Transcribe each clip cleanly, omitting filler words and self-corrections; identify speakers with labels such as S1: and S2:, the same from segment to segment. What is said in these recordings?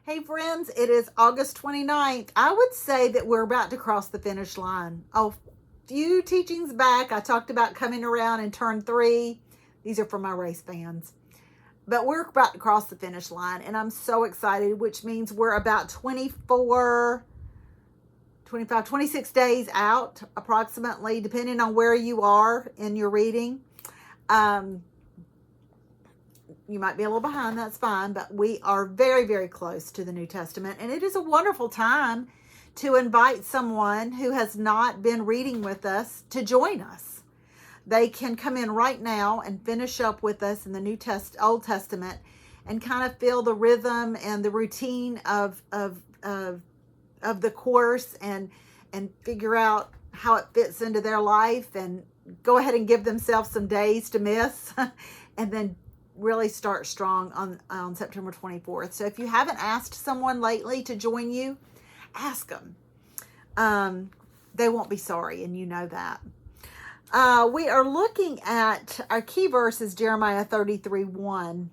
S1: Hey friends, it is August 29th. I would say that we're about to cross the finish line. A few teachings back, I talked about coming around in turn 3. These are for my race fans. But we're about to cross the finish line, and I'm so excited, which means we're about 24, 25, 26 days out, approximately, depending on where you are in your reading. You might be a little behind, that's fine, but we are very, very close to the New Testament, and it is a wonderful time to invite someone who has not been reading with us to join us. They can come in right now and finish up with us in the Old Testament and kind of feel the rhythm and the routine of the course and figure out how it fits into their life and go ahead and give themselves some days to miss and then really start strong on September 24th. So if you haven't asked someone lately to join you, ask them. They won't be sorry, and you know that. We are looking at our key verse is Jeremiah 33:1.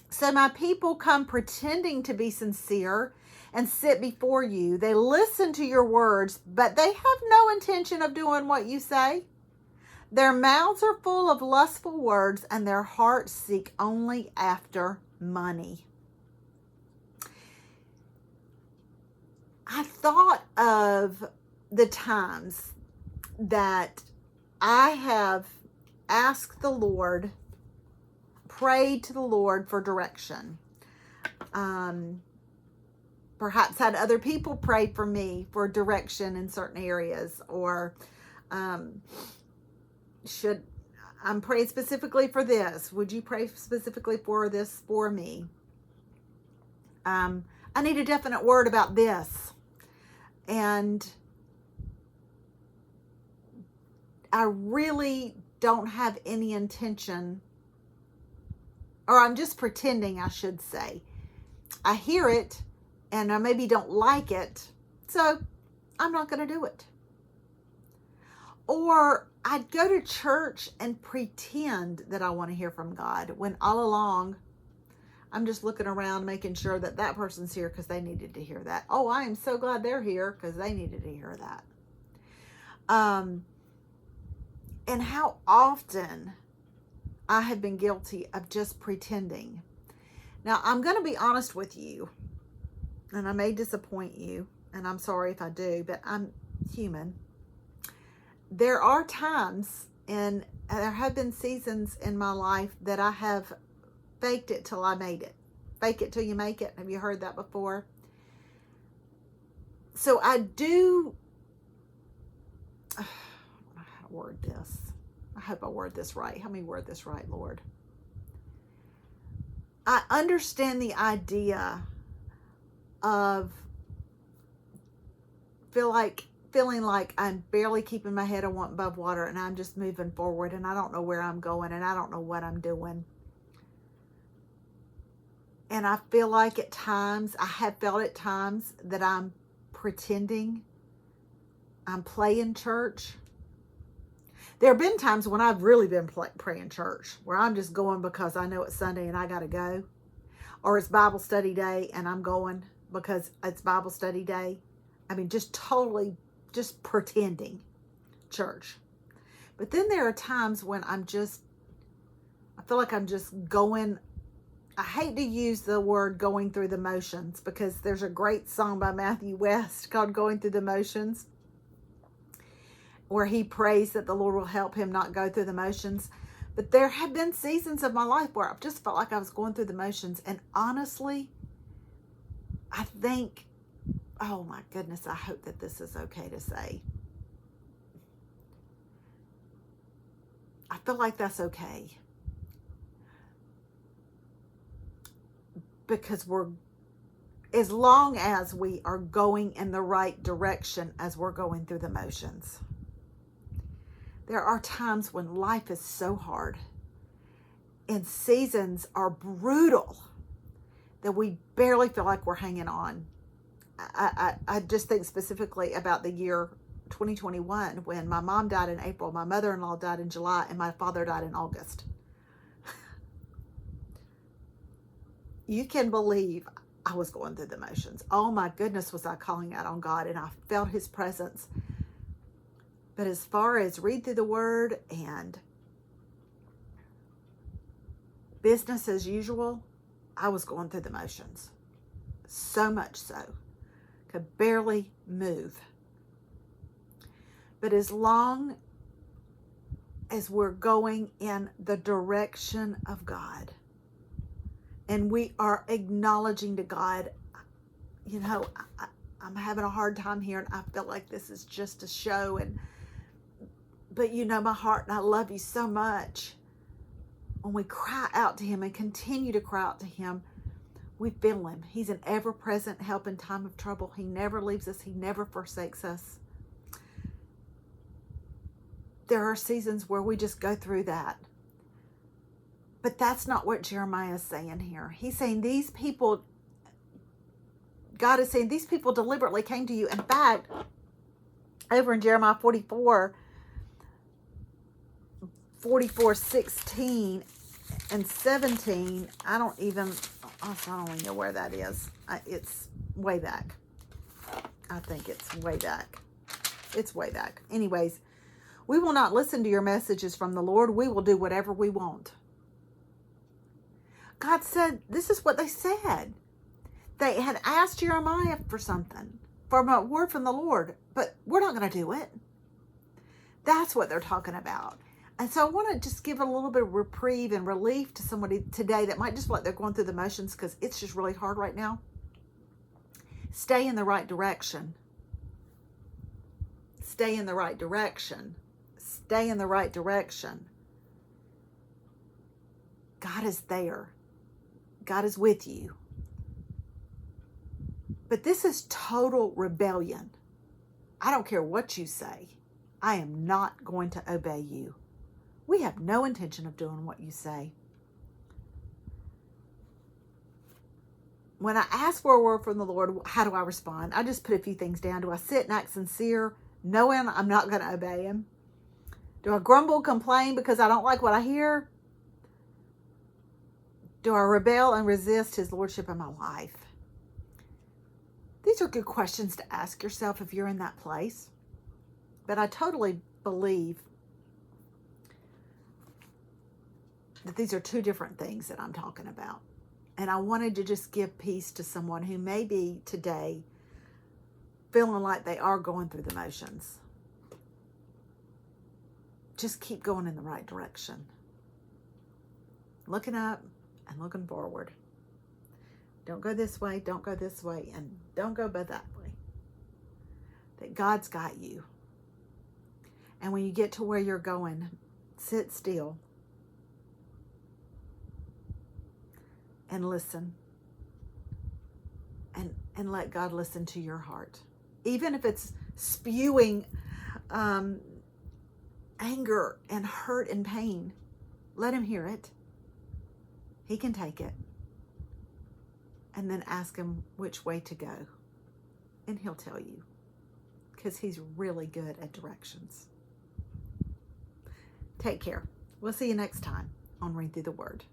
S1: So my people come pretending to be sincere and sit before you. They listen to your words, but they have no intention of doing what you say. Their mouths are full of lustful words, and their hearts seek only after money. I thought of the times that I have asked the Lord, prayed to the Lord for direction. Perhaps had other people pray for me for direction in certain areas, or I'm praying specifically for this. Would you pray specifically for this for me? I need a definite word about this. And I really don't have any intention, or I'm just pretending, I should say. I hear it and I maybe don't like it, so I'm not going to do it. Or I'd go to church and pretend that I want to hear from God when all along I'm just looking around making sure that that person's here because they needed to hear that. Oh, I am so glad they're here because they needed to hear that. And how often I have been guilty of just pretending. Now, I'm going to be honest with you, and I may disappoint you, and I'm sorry if I do, but I'm human. There are times, and there have been seasons in my life that I have faked it till I made it. Fake it till you make it. Have you heard that before? So I do, I don't know how to word this. I hope I word this right. Help me word this right, Lord. I understand the idea of feeling like I'm barely keeping my head above water and I'm just moving forward and I don't know where I'm going and I don't know what I'm doing. And I feel like at times, I have felt at times that I'm pretending, I'm playing church. There have been times when I've really been praying church, where I'm just going because I know it's Sunday and I got to go. Or it's Bible study day and I'm going because it's Bible study day. I mean, just totally just pretending church. But then there are times when I feel like I'm just going. I hate to use the word going through the motions because there's a great song by Matthew West called Going Through the Motions, where he prays that the Lord will help him not go through the motions. But there have been seasons of my life where I've just felt like I was going through the motions. And honestly, I think, oh my goodness, I hope that this is okay to say. I feel like that's okay. Because as long as we are going in the right direction as we're going through the motions. There are times when life is so hard and seasons are brutal that we barely feel like we're hanging on. I just think specifically about the year 2021 when my mom died in April, my mother-in-law died in July, and my father died in August. You can believe I was going through the motions. Oh my goodness, was I calling out on God, and I felt his presence. But as far as read through the word and business as usual, I was going through the motions. So much so, could barely move. But as long as we're going in the direction of God, and we are acknowledging to God, you know, I'm having a hard time here, and I feel like this is just a show, but you know my heart, and I love you so much. When we cry out to him and continue to cry out to him, we feel him. He's an ever-present help in time of trouble. He never leaves us. He never forsakes us. There are seasons where we just go through that. But that's not what Jeremiah is saying here. He's saying these people, God is saying these people deliberately came to you. In fact, over in Jeremiah 44:16 and 17, I don't even know where that is. It's way back. I think it's way back. It's way back. Anyways, we will not listen to your messages from the Lord. We will do whatever we want. God said, this is what they said. They had asked Jeremiah for something, for a word from the Lord, but we're not going to do it. That's what they're talking about. And so I want to just give a little bit of reprieve and relief to somebody today that might just feel like they're going through the motions because it's just really hard right now. Stay in the right direction. Stay in the right direction. Stay in the right direction. God is there. God is with you. But this is total rebellion. I don't care what you say. I am not going to obey you. We have no intention of doing what you say. When I ask for a word from the Lord, how do I respond? I just put a few things down. Do I sit and act sincere, knowing I'm not going to obey him? Do I grumble, complain because I don't like what I hear? Do I rebel and resist his lordship in my life? These are good questions to ask yourself if you're in that place. But I totally believe that these are two different things that I'm talking about. And I wanted to just give peace to someone who may be today feeling like they are going through the motions. Just keep going in the right direction. Looking up and looking forward. Don't go this way, don't go this way, and don't go by that way. That God's got you. And when you get to where you're going, sit still and listen. And let God listen to your heart. Even if it's spewing anger and hurt and pain, let him hear it. He can take it. And then ask him which way to go. And he'll tell you. Because he's really good at directions. Take care. We'll see you next time on Read Through the Word.